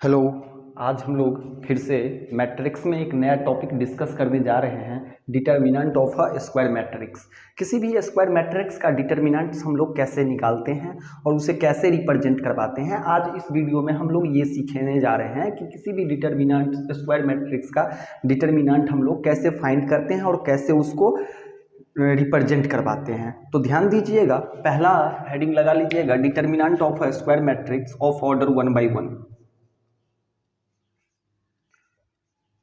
Hello. आज हम लोग फिर से मैट्रिक्स में एक नया टॉपिक डिस्कस करने जा रहे हैं, determinant of a square matrix. किसी भी स्क्वायर मैट्रिक्स का डिटर्मिनेंट्स हम लोग कैसे निकालते हैं और उसे कैसे रिप्रेजेंट करवाते हैं। आज इस वीडियो में हम लोग ये सीखने जा रहे हैं कि किसी भी डिटर्मिनेंट स्क्वायर मैट्रिक्स का डिटर्मिनेंट हम लोग कैसे फाइंड करते हैं और कैसे उसको रिप्रेजेंट करवाते हैं। तो ध्यान दीजिएगा, पहला हेडिंग लगा लीजिएगा, determinant of a square matrix of order 1 by 1।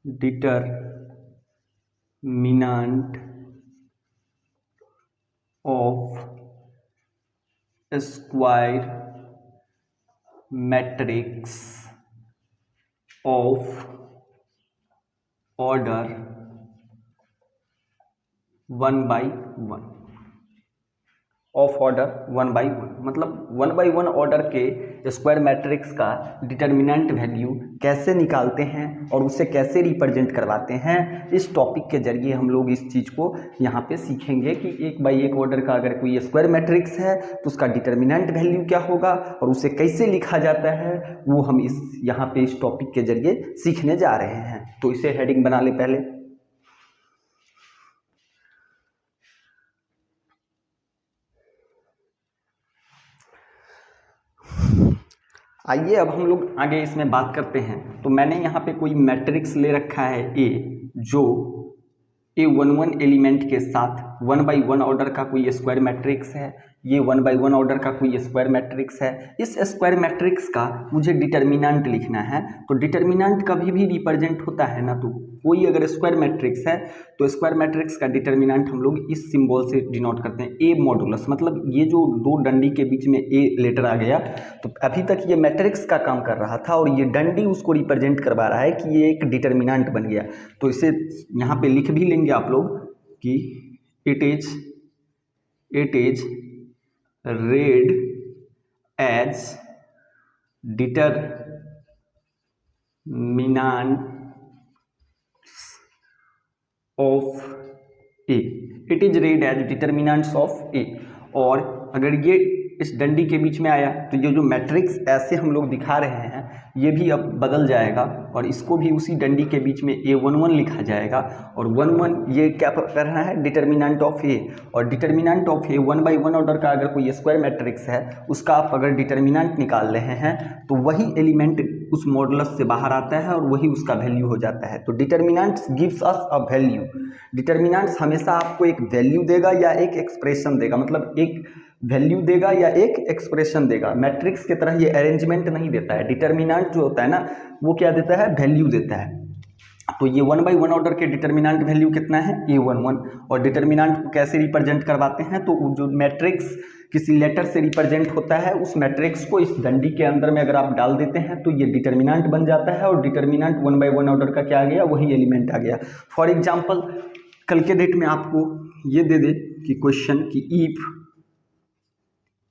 Determinant of square matrix of order 1 by 1। Of order 1 by 1 मतलब 1 by 1 ऑर्डर के स्क्वायर मैट्रिक्स का डिटर्मिनेंट वैल्यू कैसे निकालते हैं और उसे कैसे रिप्रेजेंट करवाते हैं। इस टॉपिक के जरिए हम लोग इस चीज़ को यहाँ पे सीखेंगे कि 1 by 1 ऑर्डर का अगर कोई स्क्वायर मैट्रिक्स है तो उसका डिटर्मिनेंट वैल्यू क्या होगा और उसे कैसे लिखा जाता है, वो हम यहाँ पे इस टॉपिक के जरिए सीखने जा रहे हैं। तो इसे हेडिंग बना ले पहले। आइए अब हम लोग आगे इसमें बात करते हैं। तो मैंने यहाँ पे कोई मैट्रिक्स ले रखा है ए, जो A11 एलिमेंट के साथ 1 by 1 ऑर्डर का कोई स्क्वायर मैट्रिक्स है। ये 1 by 1 ऑर्डर का कोई स्क्वायर मैट्रिक्स है। इस स्क्वायर मैट्रिक्स का मुझे डिटर्मिनेंट लिखना है। तो डिटर्मिनेंट कभी भी रिप्रेजेंट होता है ना, तो कोई अगर स्क्वायर मैट्रिक्स है तो स्क्वायर मैट्रिक्स का डिटर्मिनेंट हम लोग इस सिंबल से डिनोट करते हैं, ए मॉडुलस। मतलब ये जो दो डंडी के बीच में ए लेटर आ गया, तो अभी तक ये मैट्रिक्स का काम कर रहा था और ये डंडी उसको रिप्रेजेंट करवा रहा है कि ये एक डिटर्मिनेंट बन गया। तो इसे यहाँ पे लिख भी लेंगे आप लोग कि it is read as determinant of A। It is read as determinants of A। और अगर ये इस डंडी के बीच में आया तो ये जो मैट्रिक्स ऐसे हम लोग दिखा रहे हैं ये भी अब बदल जाएगा और इसको भी उसी डंडी के बीच में A11 लिखा जाएगा। और 11 ये क्या कर रहा है, डिटर्मिनेंट ऑफ ए। और determinant of A 1 by 1 order का अगर कोई स्क्वायर मैट्रिक्स है उसका आप अगर डिटर्मिनेंट निकाल रहे हैं तो वही एलिमेंट उस मॉडुलस से बाहर आता है और वही उसका वैल्यू हो जाता है। तो determinants gives us a value. Determinants हमेशा आपको एक वैल्यू देगा या एक एक्सप्रेशन देगा, मतलब एक वैल्यू देगा या एक एक्सप्रेशन देगा। मैट्रिक्स की तरह ये अरेंजमेंट नहीं देता है। डिटर्मिनेंट जो होता है ना, वो क्या देता है, वैल्यू देता है। तो ये 1 by 1 ऑर्डर के डिटर्मिनेंट वैल्यू कितना है, A11। और डिटर्मिनेंट को कैसे रिप्रेजेंट करवाते हैं, तो जो मैट्रिक्स किसी लेटर से रिप्रेजेंट होता है उस मैट्रिक्स को इस डंडी के अंदर में अगर आप डाल देते हैं तो ये डिटर्मिनेंट बन जाता है और डिटर्मिनेंट 1 by 1 ऑर्डर का क्या आ गया, वही एलिमेंट आ गया। फॉर एग्जाम्पल कल के डेट में आपको ये दे दे कि क्वेश्चन की if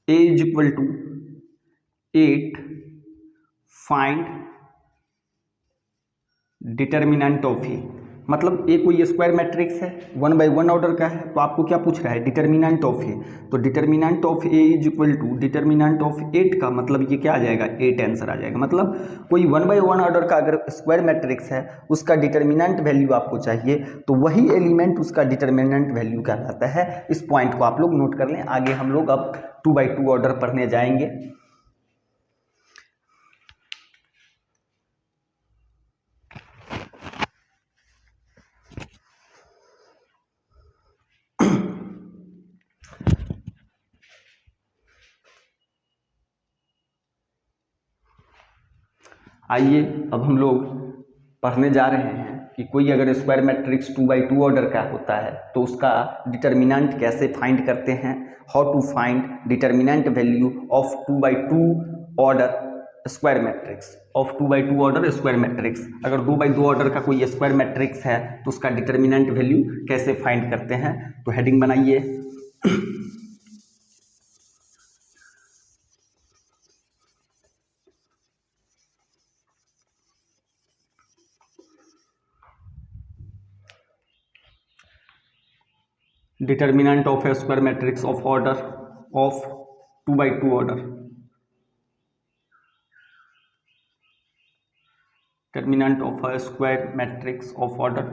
A is equal to 8 find determinant of A. मतलब ए कोई स्क्वायर मैट्रिक्स है 1 by 1 ऑर्डर का है, तो आपको क्या पूछ रहा है, डिटर्मिनेंट ऑफ ए। तो determinant of A is equal to determinant of 8 का मतलब ये क्या आ जाएगा, 8 आंसर आ जाएगा। मतलब कोई 1 by 1 ऑर्डर का अगर स्क्वायर मैट्रिक्स है उसका डिटर्मिनेंट वैल्यू आपको चाहिए तो वही एलिमेंट उसका डिटर्मिनेंट वैल्यू कहलाता है। इस पॉइंट को आप लोग नोट कर लें। आगे हम लोग अब 2 by 2 ऑर्डर पढ़ने जाएंगे। आइए अब हम लोग पढ़ने जा रहे हैं कि कोई अगर स्क्वायर मैट्रिक्स 2 by 2 ऑर्डर का होता है तो उसका डिटर्मिनेंट कैसे फाइंड करते हैं। How to find determinant value of 2 by 2 order square matrix, of 2 by 2 order square matrix. अगर 2 by 2 ऑर्डर का कोई स्क्वायर मैट्रिक्स है तो उसका डिटर्मिनेंट वैल्यू कैसे फाइंड करते हैं। तो हेडिंग बनाइए। Determinant of A square matrix of order of 2 by 2 order. Determinant of a square matrix of order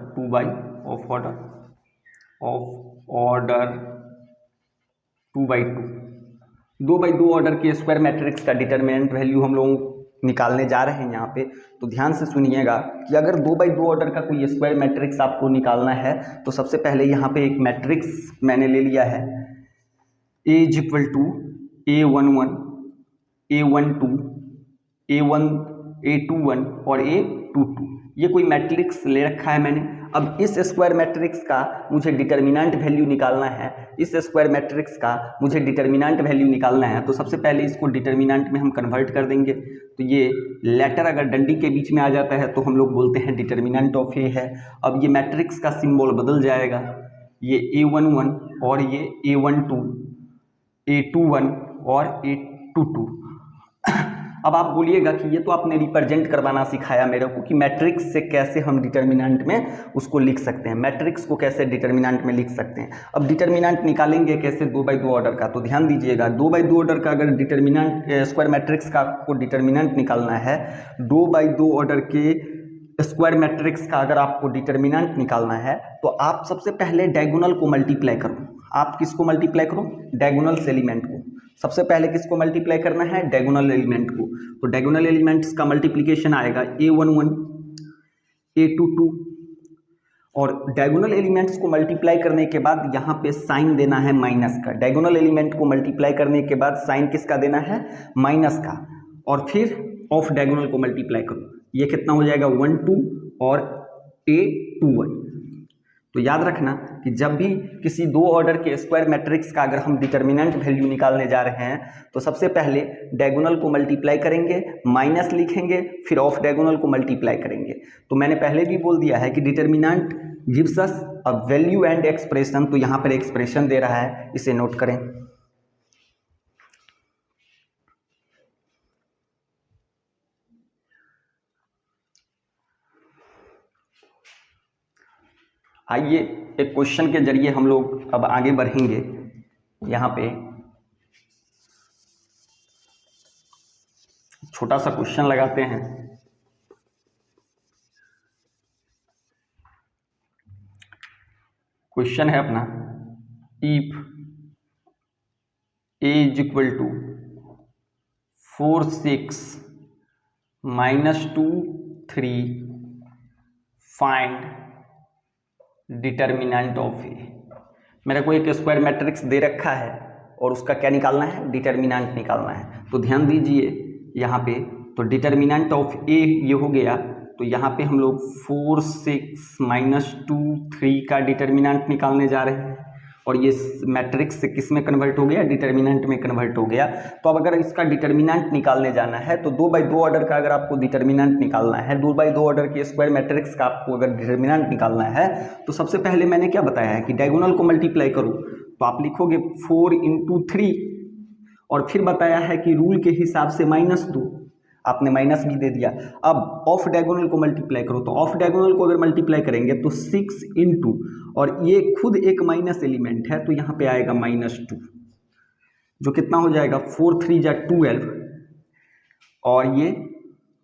2 order के स्क्वायर मैट्रिक्स का डिटर्मिनेंट वैल्यू हम लोग निकालने जा रहे हैं यहाँ पे। तो ध्यान से सुनिएगा कि अगर 2x2 ऑर्डर का कोई स्क्वायर मैट्रिक्स आपको निकालना है तो सबसे पहले यहाँ पे एक मैट्रिक्स मैंने ले लिया है A = A11, A12, A21 और A22। ये कोई मैट्रिक्स ले रखा है मैंने। अब इस स्क्वायर मैट्रिक्स का मुझे डिटर्मिनेंट वैल्यू निकालना है, इस स्क्वायर मैट्रिक्स का मुझे डिटर्मिनेंट वैल्यू निकालना है। तो सबसे पहले इसको डिटर्मिनेंट में हम कन्वर्ट कर देंगे। तो ये लेटर अगर डंडी के बीच में आ जाता है तो हम लोग बोलते हैं डिटर्मिनेंट ऑफ ए है। अब ये मैट्रिक्स का सिंबल बदल जाएगा, ये A11 और ये A12, A21 और A22। अब आप बोलिएगा कि ये तो आपने रिप्रेजेंट करवाना सिखाया मेरे को कि मैट्रिक्स से कैसे हम डिटर्मिनेंट में उसको लिख सकते हैं, मैट्रिक्स को कैसे डिटर्मिनेंट में लिख सकते हैं। अब डिटर्मिनेंट निकालेंगे कैसे 2x2 ऑर्डर का। तो ध्यान दीजिएगा 2x2 ऑर्डर का अगर डिटर्मिनेंट स्क्वायर मैट्रिक्स का आपको डिटर्मिनेंट निकालना है, 2x2 ऑर्डर के स्क्वायर मैट्रिक्स का अगर आपको डिटर्मिनेंट निकालना है तो आप सबसे पहले डायगोनल को मल्टीप्लाई करो। आप किसको मल्टीप्लाई करो? डायगोनल एलिमेंट को। सबसे पहले किसको मल्टीप्लाई करना है? डायगोनल एलिमेंट को। तो डायगोनल एलिमेंट्स का मल्टीप्लिकेशन आएगा A11, A22 और डायगोनल एलिमेंट्स को मल्टीप्लाई करने के बाद यहाँ पे साइन देना है माइनस का। डायगोनल एलिमेंट को मल्टीप्लाई करने के बाद साइन किसका देना है? माइनस का। और फिर ऑफ डायगोनल को मल्टीप्लाई करो, ये कितना हो जाएगा? 1 2 और A21। तो याद रखना कि जब भी किसी 2 ऑर्डर के स्क्वायर मैट्रिक्स का अगर हम डिटर्मिनेंट वैल्यू निकालने जा रहे हैं तो सबसे पहले डायगोनल को मल्टीप्लाई करेंगे, माइनस लिखेंगे, फिर ऑफ डायगोनल को मल्टीप्लाई करेंगे। तो मैंने पहले भी बोल दिया है कि determinant gives us a value and expression. तो यहाँ पर एक्सप्रेशन दे रहा है, इसे नोट करें। आइए एक क्वेश्चन के जरिए हम लोग अब आगे बढ़ेंगे। यहाँ पे छोटा सा क्वेश्चन लगाते हैं। क्वेश्चन है अपना, if A = 4 6 -2 3 find determinant of A. मेरे को एक स्क्वायर मैट्रिक्स दे रखा है और उसका क्या निकालना है? डिटर्मिनेंट निकालना है। तो ध्यान दीजिए यहाँ पे, तो डिटर्मिनेंट ऑफ ए ये हो गया। तो यहाँ पे हम लोग 4 6 -2 3 का डिटर्मिनेंट निकालने जा रहे हैं और ये मैट्रिक्स से किस में कन्वर्ट हो गया? डिटर्मिनेंट में कन्वर्ट हो गया। तो अब अगर इसका डिटर्मिनेंट निकालने जाना है तो 2x2 ऑर्डर का अगर आपको डिटर्मिनेंट निकालना है, 2x2 ऑर्डर के स्क्वायर मैट्रिक्स का आपको अगर डिटर्मिनेंट निकालना है तो सबसे पहले मैंने क्या बताया है कि डायगोनल को मल्टीप्लाई करो। तो आप लिखोगे 4 × 3 और फिर बताया है कि रूल के हिसाब से -2, आपने माइनस भी दे दिया। अब ऑफ डायगोनल को मल्टीप्लाई करो। तो ऑफ डायगोनल को अगर मल्टीप्लाई करेंगे तो 6 × और ये खुद एक माइनस एलिमेंट है तो यहाँ पे आएगा -2, जो कितना हो जाएगा? 4 3 = 12 और ये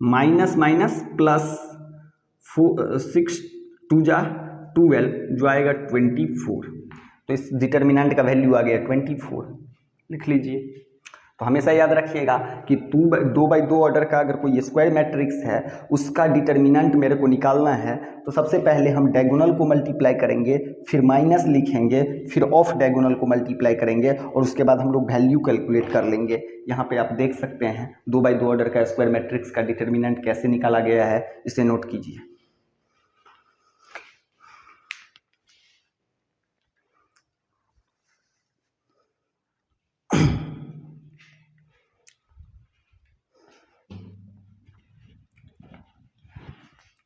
माइनस माइनस प्लस 6 2 = 12 जो आएगा 24। तो इस डिटर्मिनेंट का वैल्यू आ गया 24, लिख लीजिए। तो हमेशा याद रखिएगा कि 2x2 ऑर्डर का अगर कोई स्क्वायर मैट्रिक्स है उसका डिटर्मिनेंट मेरे को निकालना है तो सबसे पहले हम डायगोनल को मल्टीप्लाई करेंगे, फिर माइनस लिखेंगे, फिर ऑफ डायगोनल को मल्टीप्लाई करेंगे और उसके बाद हम लोग वैल्यू कैलकुलेट कर लेंगे। यहाँ पे आप देख सकते हैं 2x2 ऑर्डर का स्क्वायर मैट्रिक्स का डिटर्मिनेंट कैसे निकाला गया है, इसे नोट कीजिए।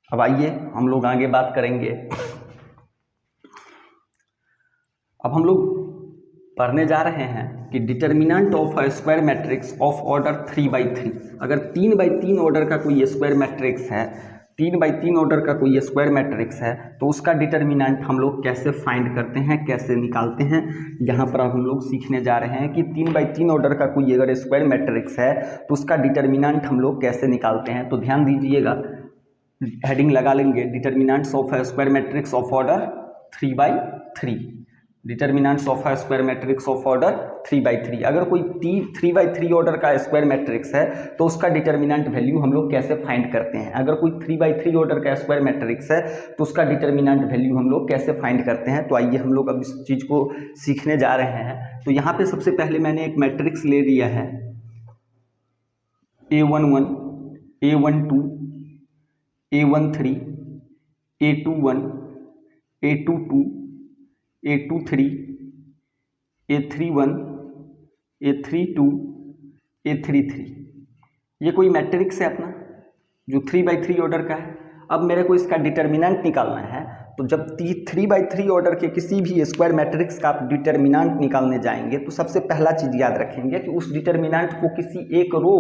अब आइए हम लोग आगे बात करेंगे। अब हम लोग पढ़ने जा रहे हैं कि determinant of a square matrix of order 3x3। अगर 3x3 ऑर्डर का कोई स्क्वायर मैट्रिक्स है, 3x3 ऑर्डर का कोई स्क्वायर मैट्रिक्स है तो उसका डिटर्मिनेंट हम लोग कैसे फाइंड करते हैं, कैसे निकालते हैं, यहाँ पर हम लोग सीखने जा रहे हैं कि 3x3 ऑर्डर का कोई अगर स्क्वायर मैट्रिक्स है तो उसका डिटर्मिनेंट हम लोग कैसे निकालते हैं। तो ध्यान दीजिएगा हेडिंग लगा लेंगे determinants of a square matrix of order 3/3। Determinants of a square matrix of order 3/3। अगर कोई 3/3 ऑर्डर का स्क्वायर मैट्रिक्स है तो उसका डिटर्मिनेंट वैल्यू हम लोग कैसे फाइंड करते हैं। अगर कोई 3/3 ऑर्डर का स्क्वायर मैट्रिक्स है तो उसका डिटर्मिनेंट वैल्यू हम लोग कैसे फाइंड करते हैं। तो आइए हम लोग अब इस चीज़ को सीखने जा रहे हैं। तो यहाँ पे सबसे पहले मैंने एक मैट्रिक्स ले लिया है A11, A12, A13, A21, A22, A23, A31, A32, A33। ये कोई मैट्रिक्स है अपना जो 3/3 ऑर्डर का है। अब मेरे को इसका डिटर्मिनेंट निकालना है। तो जब 3/3 ऑर्डर के किसी भी स्क्वायर मैट्रिक्स का आप डिटर्मिनेंट निकालने जाएंगे तो सबसे पहला चीज़ याद रखेंगे कि उस डिटर्मिनेंट को किसी एक रो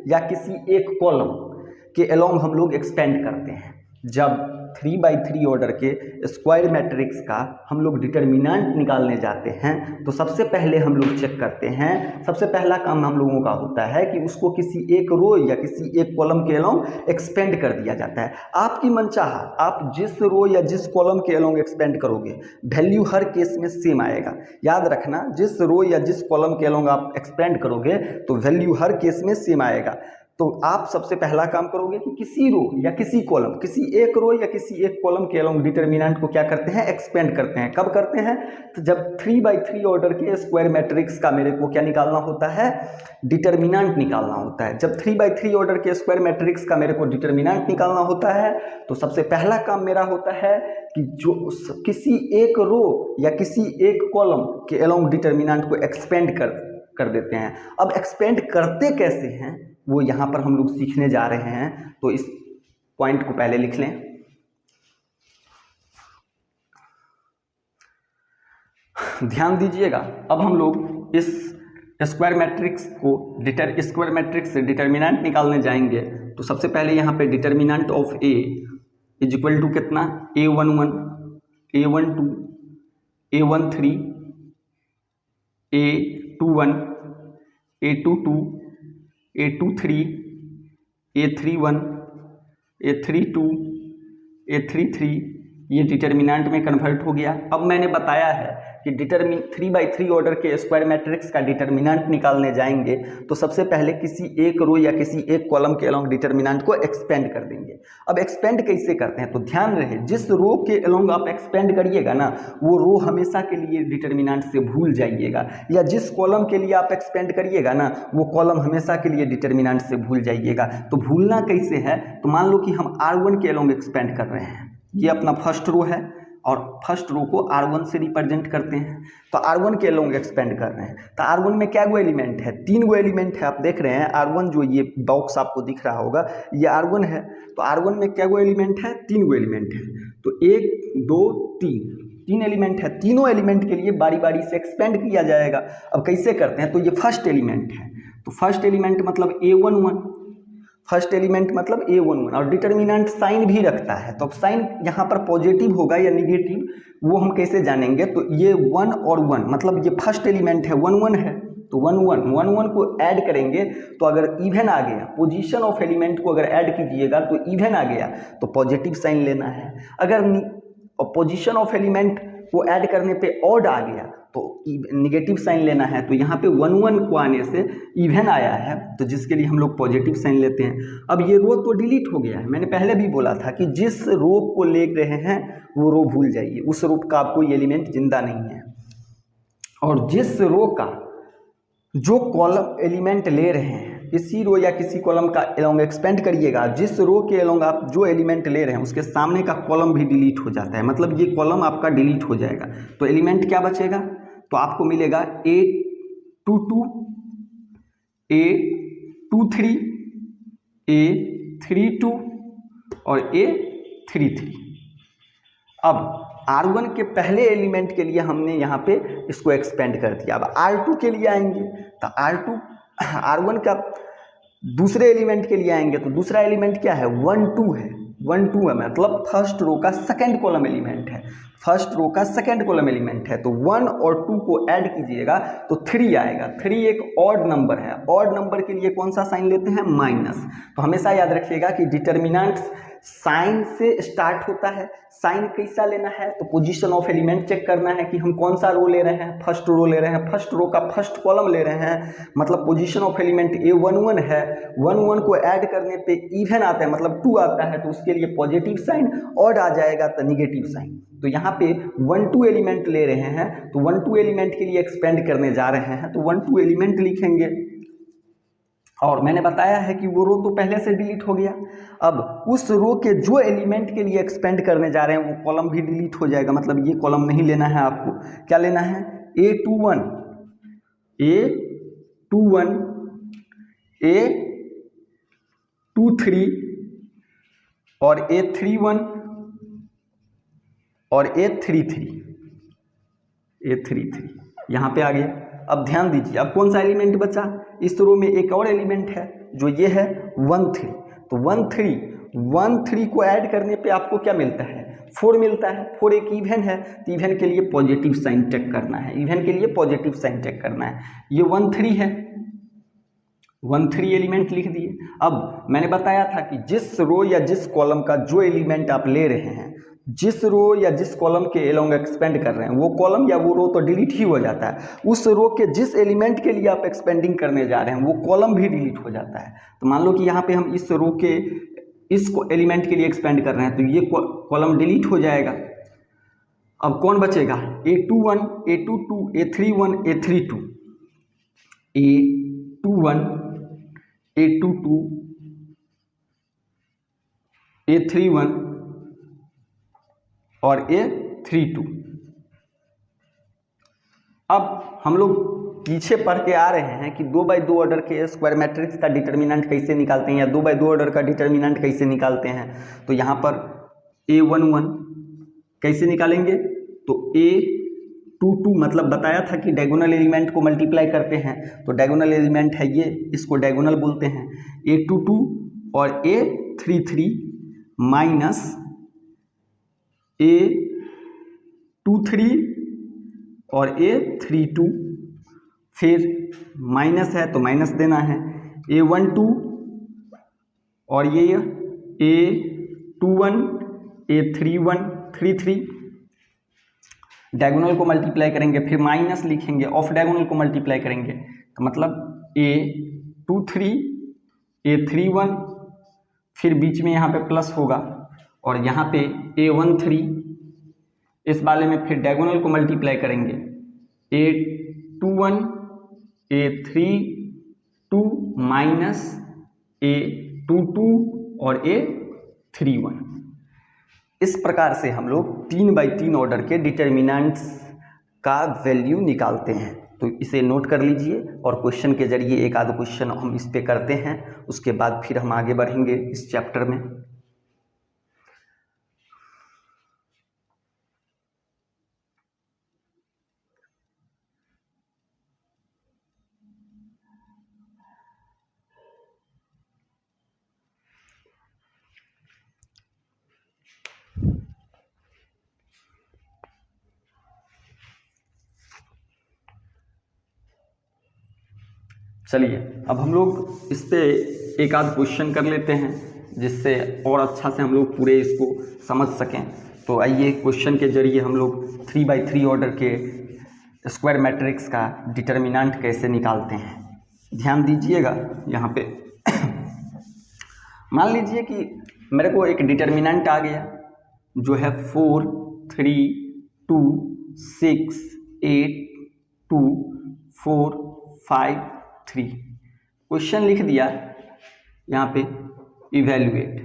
या किसी एक कॉलम के अलोंग हम लोग एक्सपेंड करते हैं। जब 3/3 ऑर्डर के स्क्वायर मैट्रिक्स का हम लोग डिटर्मिनेंट निकालने जाते हैं तो सबसे पहले हम लोग चेक करते हैं, सबसे पहला काम हम लोगों का होता है कि उसको किसी एक रो या किसी एक कॉलम के अलोंग एक्सपेंड कर दिया जाता है। आपकी मनचाहा आप जिस रो या जिस कॉलम के अलोंग एक्सपेंड करोगे वैल्यू हर केस में सेम आएगा। याद रखना, जिस रो या जिस कॉलम के अलोंग आप एक्सपेंड करोगे तो वैल्यू हर केस में सेम आएगा। तो आप सबसे पहला काम करोगे कि किसी रो या किसी कॉलम, किसी एक रो या किसी एक कॉलम के अलोंग डिटर्मिनेंट को क्या करते हैं, एक्सपेंड करते हैं। कब करते हैं, तो जब 3/3 ऑर्डर के स्क्वायर मैट्रिक्स का मेरे को क्या निकालना होता है, डिटर्मिनेंट निकालना होता है। जब 3/3 ऑर्डर के स्क्वायर मैट्रिक्स का मेरे को डिटर्मिनेंट निकालना होता है तो सबसे पहला काम मेरा होता है कि जो किसी एक रो या किसी एक कॉलम के अलोंग डिटर्मिनेंट को एक्सपेंड कर देते हैं। अब एक्सपेंड करते कैसे हैं वो यहाँ पर हम लोग सीखने जा रहे हैं। तो इस पॉइंट को पहले लिख लें। ध्यान दीजिएगा, अब हम लोग इस स्क्वायर मैट्रिक्स से डिटर्मिनेंट निकालने जाएंगे। तो सबसे पहले यहाँ पे determinant of A is equal to कितना, A11, A12, A13, A21, A22, A23, A31, A32, A33। ये डिटर्मिनेंट में कन्वर्ट हो गया। अब मैंने बताया है कि 3/3 ऑर्डर के स्क्वायर मैट्रिक्स का डिटर्मिनेंट निकालने जाएंगे तो सबसे पहले किसी एक रो या किसी एक कॉलम के अलोंग डिटर्मिनेंट को एक्सपेंड कर देंगे। अब एक्सपेंड कैसे करते हैं, तो ध्यान रहे, जिस रो के अलोंग आप एक्सपेंड करिएगा ना वो रो हमेशा के लिए डिटर्मिनेंट से भूल जाइएगा, या जिस कॉलम के लिए आप एक्सपेंड करिएगा ना वो कॉलम हमेशा के लिए डिटर्मिनेंट से भूल जाइएगा। तो भूलना कैसे है, तो मान लो कि हम R1 के अलोंग एक्सपेंड कर रहे हैं। ये अपना फर्स्ट रो है और फर्स्ट रो को R1 से रिप्रेजेंट करते हैं। तो R1 के अलोंग एक्सपेंड कर रहे हैं। तो R1 में क्या गो एलिमेंट है, 3 गो एलिमेंट है। आप देख रहे हैं R1 जो ये बॉक्स आपको दिख रहा होगा ये R1 है। तो R1 में क्या गो एलिमेंट है, 3 गो एलिमेंट है। तो 1 2 3 एलिमेंट है। तीनों एलिमेंट के लिए बारी बारी से एक्सपेंड किया जाएगा। अब कैसे करते हैं, तो ये फर्स्ट एलिमेंट है। तो फर्स्ट एलिमेंट मतलब A11, फर्स्ट एलिमेंट मतलब A11 और डिटर्मिनेंट साइन भी रखता है। तो अब साइन यहाँ पर पॉजिटिव होगा या निगेटिव वो हम कैसे जानेंगे, तो ये 1 और 1 मतलब ये फर्स्ट एलिमेंट है 1 1 है। तो 1 1 को ऐड करेंगे तो अगर इवन आ गया, पोजीशन ऑफ एलिमेंट को अगर ऐड कीजिएगा तो इवन आ गया तो पॉजिटिव साइन लेना है। अगर पोजीशन ऑफ एलिमेंट को ऐड करने पे ऑड आ गया तो निगेटिव साइन लेना है। तो यहाँ पे 1 1 को आने से इवन आया है तो जिसके लिए हम लोग पॉजिटिव साइन लेते हैं। अब ये रो तो डिलीट हो गया है। मैंने पहले भी बोला था कि जिस रो को ले रहे हैं वो रो भूल जाइए, उस रो का आपको एलिमेंट जिंदा नहीं है। और जिस रो का जो कॉलम एलिमेंट ले रहे हैं, किसी रो या किसी कॉलम का अलोंग एक्सपेंड करिएगा, जिस रो के अलोंग आप जो एलिमेंट ले रहे हैं उसके सामने का कॉलम भी डिलीट हो जाता है, मतलब ये कॉलम आपका डिलीट हो जाएगा। तो एलिमेंट क्या बचेगा, तो आपको मिलेगा A22, A23, A32 और A33। अब R1 के पहले एलिमेंट के लिए हमने यहाँ पे इसको एक्सपेंड कर दिया। अब R2 के लिए आएंगे तो R1 का दूसरे एलिमेंट के लिए आएंगे तो दूसरा एलिमेंट क्या है, 1 2 है। 1 2 है मतलब फर्स्ट रो का सेकंड कॉलम एलिमेंट है। फर्स्ट रो का सेकंड कॉलम एलिमेंट है, तो 1 और 2 को ऐड कीजिएगा तो 3 आएगा। 3 एक ऑड नंबर है, ऑड नंबर के लिए कौन सा साइन लेते हैं, माइनस। तो हमेशा याद रखिएगा कि डिटर्मिनेंट्स साइन से स्टार्ट होता है। साइन कैसा लेना है, तो पोजीशन ऑफ एलिमेंट चेक करना है कि हम कौन सा रो ले रहे हैं, फर्स्ट रो ले रहे हैं, फर्स्ट रो का फर्स्ट कॉलम ले रहे हैं, मतलब पोजीशन ऑफ एलिमेंट A11 है, 11 को ऐड करने पे इवन आता है, मतलब 2 आता है, तो उसके लिए पॉजिटिव साइन, ऑड आ जाएगा तो निगेटिव साइन। तो यहाँ पे 1 2 एलिमेंट ले रहे हैं, तो 1 2 एलिमेंट के लिए एक्सपेंड करने जा रहे हैं, तो 1 2 एलिमेंट लिखेंगे। और मैंने बताया है कि वो रो तो पहले से डिलीट हो गया, अब उस रो के जो एलिमेंट के लिए एक्सपेंड करने जा रहे हैं वो कॉलम भी डिलीट हो जाएगा, मतलब ये कॉलम नहीं लेना है आपको। क्या लेना है, A21, A21, A23 और A31 और A33, A33 यहाँ पे आ गया। अब ध्यान दीजिए, अब कौन सा एलिमेंट बचा, इस रो में एक और एलिमेंट है जो ये है 1 3, तो 1 3 को ऐड करने पे आपको क्या मिलता है, 4 मिलता है। 4 एक इवन है, तो इवन के लिए पॉजिटिव साइन चेक करना है, इवन के लिए पॉजिटिव साइन चेक करना है। ये 1 3 है, 1 3 एलिमेंट लिख दिए। अब मैंने बताया था कि जिस रो या जिस कॉलम का जो एलिमेंट आप ले रहे हैं, जिस रो या जिस कॉलम के एलोंग एक्सपेंड कर रहे हैं, वो कॉलम या वो रो तो डिलीट ही हो जाता है, उस रो के जिस एलिमेंट के लिए आप एक्सपेंडिंग करने जा रहे हैं वो कॉलम भी डिलीट हो जाता है। तो मान लो कि यहाँ पे हम इस रो के इस एलिमेंट के लिए एक्सपेंड कर रहे हैं, तो ये कॉलम डिलीट हो जाएगा। अब कौन बचेगा, A21, A22, A31, A32, A21, A22, A31 और A32। अब हम लोग पीछे पढ़ के आ रहे हैं कि 2 बाई 2 ऑर्डर के स्क्वायर मैट्रिक्स का डिटर्मिनेंट कैसे निकालते हैं, या 2 बाई 2 ऑर्डर का डिटर्मिनेंट कैसे निकालते हैं। तो यहाँ पर A11 कैसे निकालेंगे, तो A22 मतलब बताया था कि डायगोनल एलिमेंट को मल्टीप्लाई करते हैं, तो डायगोनल एलिमेंट है ये, इसको डायगोनल बोलते हैं। A22 और A33 माइनस A23 और A32, फिर माइनस है तो माइनस देना है, A12 और ये A21, A31, 33 डायगोनल को मल्टीप्लाई करेंगे, फिर माइनस लिखेंगे, ऑफ डायगोनल को मल्टीप्लाई करेंगे, तो मतलब A23, A31, फिर बीच में यहाँ पे प्लस होगा, और यहाँ पे A13, इस वाले में फिर डायगोनल को मल्टीप्लाई करेंगे, A21, A32 माइनस A22 और A31। इस प्रकार से हम लोग 3 बाई 3 ऑर्डर के डिटर्मिनेंट्स का वैल्यू निकालते हैं। तो इसे नोट कर लीजिए, और क्वेश्चन के जरिए एक आध क्वेश्चन हम इस पे करते हैं, उसके बाद फिर हम आगे बढ़ेंगे इस चैप्टर में। चलिए अब हम लोग इस पे एक आध क्वेश्चन कर लेते हैं, जिससे और अच्छा से हम लोग पूरे इसको समझ सकें। तो आइए क्वेश्चन के जरिए हम लोग 3 बाई 3 ऑर्डर के स्क्वायर मैट्रिक्स का डिटर्मिनेंट कैसे निकालते हैं। ध्यान दीजिएगा यहाँ पे मान लीजिए कि मेरे को एक डिटर्मिनेंट आ गया जो है 4 3 2 6 8 2 4 5 3। क्वेश्चन लिख दिया यहाँ पे, इवैल्यूएट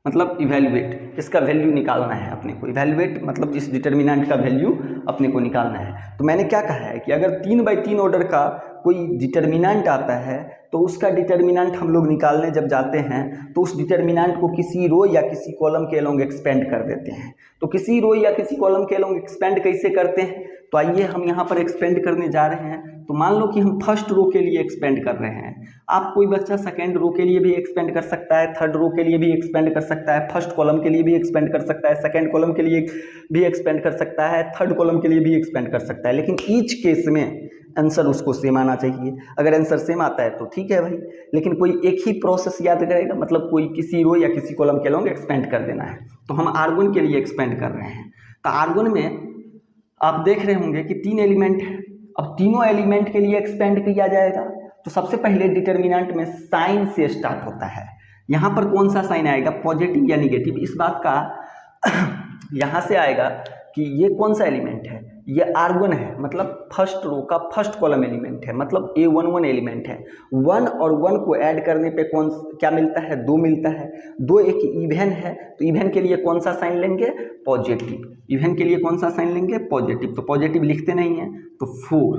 मतलब इवैल्यूएट, इसका वैल्यू निकालना है अपने को। इवैल्यूएट मतलब इस डिटर्मिनेंट का वैल्यू अपने को निकालना है। तो मैंने क्या कहा है कि अगर 3 बाई 3 ऑर्डर का कोई डिटर्मिनेंट आता है तो उसका डिटर्मिनेंट हम लोग निकालने जब जाते हैं तो उस डिटर्मिनेंट को किसी रो या किसी कॉलम के अलोंग एक्सपेंड कर देते हैं। तो किसी रो या किसी कॉलम के अलोंग एक्सपेंड कैसे करते हैं, तो आइए हम यहाँ पर एक्सपेंड करने जा रहे हैं। तो मान लो कि हम फर्स्ट रो के लिए एक्सपेंड कर रहे हैं, आप कोई बच्चा सेकेंड रो के लिए भी एक्सपेंड कर सकता है, थर्ड रो के लिए भी एक्सपेंड कर सकता है, फर्स्ट कॉलम के लिए भी एक्सपेंड कर सकता है, सेकेंड कॉलम के लिए भी एक्सपेंड कर सकता है, थर्ड कॉलम के लिए भी एक्सपेंड कर सकता है, लेकिन ईच केस में आंसर उसको सेम आना चाहिए। अगर आंसर सेम आता है तो ठीक है भाई, लेकिन कोई एक ही प्रोसेस याद करेगा, मतलब कोई किसी रो या किसी कॉलम के लॉन्ग एक्सपेंड कर देना है। तो हम आर्गन के लिए एक्सपेंड कर रहे हैं, तो आर्गन में आप देख रहे होंगे कि 3 एलिमेंट है। अब तीनों एलिमेंट के लिए एक्सपेंड किया जाएगा, तो सबसे पहले डिटर्मिनेंट में साइन से स्टार्ट होता है। यहाँ पर कौन सा साइन आएगा, पॉजिटिव या निगेटिव, इस बात का यहाँ से आएगा कि ये कौन सा एलिमेंट है, ये आर्गन है, मतलब फर्स्ट रो का फर्स्ट कॉलम एलिमेंट है, मतलब A11 एलिमेंट है। 1 और 1 को ऐड करने पे क्या मिलता है, 2 मिलता है। 2 एक इवन है, तो इवन के लिए कौन सा साइन लेंगे, पॉजिटिव। इवन के लिए कौन सा साइन लेंगे, पॉजिटिव। तो पॉजिटिव लिखते नहीं है, तो 4।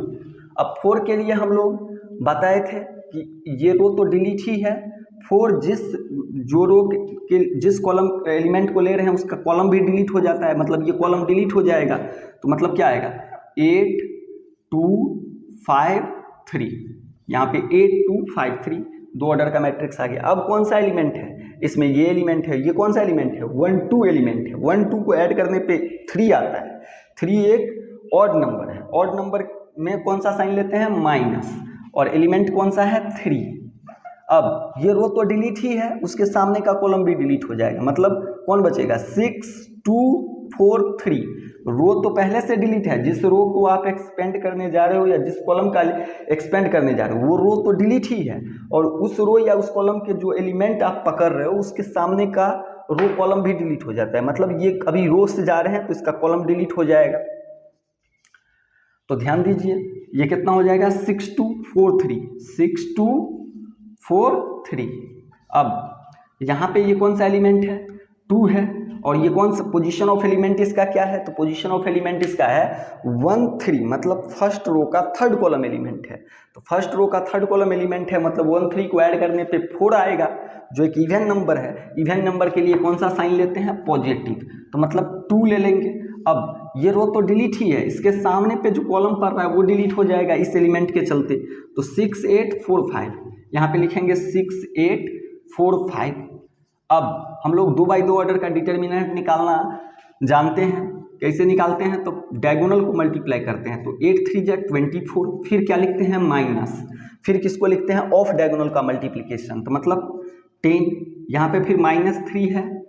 अब 4 के लिए हम लोग बताए थे कि ये रो तो डिलीट ही है, 4 जो रो के जिस कॉलम एलिमेंट को ले रहे हैं उसका कॉलम भी डिलीट हो जाता है, मतलब ये कॉलम डिलीट हो जाएगा। तो मतलब क्या आएगा, 8 2 5 3, यहाँ पे 8 2 5 3 2 ऑर्डर का मैट्रिक्स आ गया। अब कौन सा एलिमेंट है इसमें, ये एलिमेंट है। ये कौन सा एलिमेंट है, 1 2 एलिमेंट है। 1 2 को ऐड करने पे 3 आता है। 3 एक ऑड नंबर है, ऑड नंबर में कौन सा साइन लेते हैं, माइनस, और एलिमेंट कौन सा है, 3। अब ये रो तो डिलीट ही है, उसके सामने का कॉलम भी डिलीट हो जाएगा, मतलब कौन बचेगा, 6 2 4 3। रो तो पहले से डिलीट है, जिस रो को आप एक्सपेंड करने जा रहे हो या जिस कॉलम का एक्सपेंड करने जा रहे हो वो रो तो डिलीट ही है, और उस रो या उस कॉलम के जो एलिमेंट आप पकड़ रहे हो उसके सामने का रो कॉलम भी डिलीट हो जाता है, मतलब ये अभी रो से जा रहे हैं तो इसका कॉलम डिलीट हो जाएगा। तो ध्यान दीजिए ये कितना हो जाएगा, 6 2 4 3, 6 2 4 3। अब यहाँ पे ये कौन सा एलिमेंट है, 2 है, और ये कौन सा पोजीशन ऑफ एलिमेंट इसका क्या है, तो पोजीशन ऑफ एलिमेंट इसका है 1 3, मतलब फर्स्ट रो का थर्ड कॉलम एलिमेंट है। तो फर्स्ट रो का थर्ड कॉलम एलिमेंट है, मतलब 1 3 को ऐड करने पे 4 आएगा, जो एक इवन नंबर है। इवन नंबर के लिए कौन सा साइन लेते हैं, पॉजिटिव, तो मतलब 2 ले लेंगे। अब ये रो तो डिलीट ही है, इसके सामने पे जो कॉलम पड़ रहा है वो डिलीट हो जाएगा इस एलिमेंट के चलते, तो 6 8 4 5, यहाँ पे लिखेंगे 6 8 4 5। अब हम लोग 2 बाई 2 ऑर्डर का डिटर्मिनेंट निकालना जानते हैं, कैसे निकालते हैं, तो डायगोनल को मल्टीप्लाई करते हैं, तो 8 3 जा 24, फिर क्या लिखते हैं, माइनस, फिर किसको लिखते हैं, ऑफ डायगोनल का मल्टीप्लिकेशन, तो मतलब 10। यहाँ पे फिर -3 है,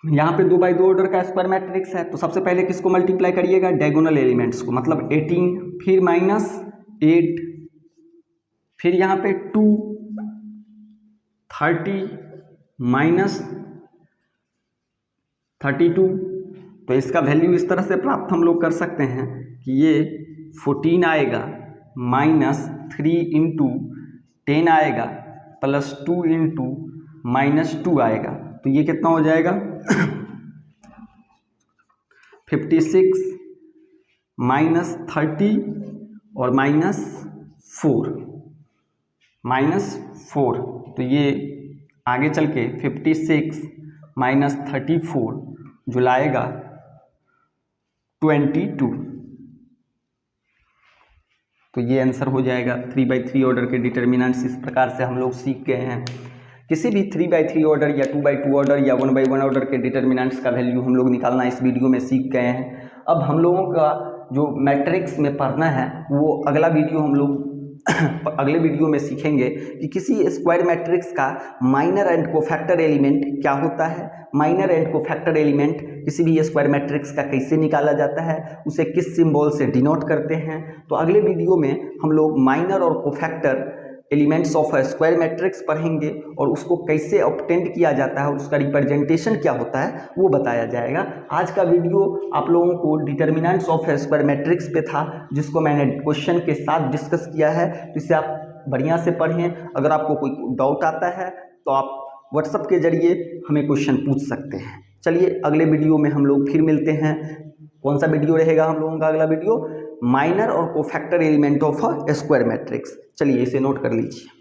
यहाँ पे 2 बाई 2 ऑर्डर का स्क्वायर मैट्रिक्स है, तो सबसे पहले किसको मल्टीप्लाई करिएगा, डायगोनल एलिमेंट्स को, मतलब 18, फिर -8, फिर यहाँ पे 2 30 -32, तो इसका वैल्यू इस तरह से प्राप्त हम लोग कर सकते हैं कि ये 14 आएगा, -3 इंटू 10 आएगा, +2 इंटू -2 आएगा, तो ये कितना हो जाएगा 56 -30 और -4, तो ये आगे चल के 56 -34 जो लाएगा 22, तो ये आंसर हो जाएगा। 3 बाई 3 ऑर्डर के डिटर्मिनेंट्स इस प्रकार से हम लोग सीख गए हैं। किसी भी 3 बाई 3 ऑर्डर या 2 बाई 2 ऑर्डर या 1 बाई 1 ऑर्डर के डिटर्मिनेंट्स का वैल्यू हम लोग निकालना इस वीडियो में सीख गए हैं। अब हम लोगों का जो मैट्रिक्स में पढ़ना है वो अगला वीडियो हम लोग अगले वीडियो में सीखेंगे कि किसी स्क्वायर मैट्रिक्स का माइनर एंड कोफैक्टर एलिमेंट क्या होता है, माइनर एंड कोफैक्टर एलिमेंट किसी भी स्क्वायर मैट्रिक्स का कैसे निकाला जाता है, उसे किस सिंबल से डिनोट करते हैं। तो अगले वीडियो में हम लोग माइनर और cofactor elements of square matrix पढ़ेंगे और उसको कैसे ऑब्टेंड किया जाता है, उसका रिप्रेजेंटेशन क्या होता है वो बताया जाएगा। आज का वीडियो आप लोगों को डिटर्मिनेंट्स ऑफ स्क्वायर मैट्रिक्स पे था, जिसको मैंने क्वेश्चन के साथ डिस्कस किया है, तो इसे आप बढ़िया से पढ़ें। अगर आपको कोई डाउट आता है तो आप व्हाट्सएप के जरिए हमें क्वेश्चन पूछ सकते हैं। चलिए अगले वीडियो में हम लोग फिर मिलते हैं। कौन सा वीडियो रहेगा हम लोगों का अगला वीडियो, माइनर और cofactor element of a square matrix. चलिए इसे नोट कर लीजिए।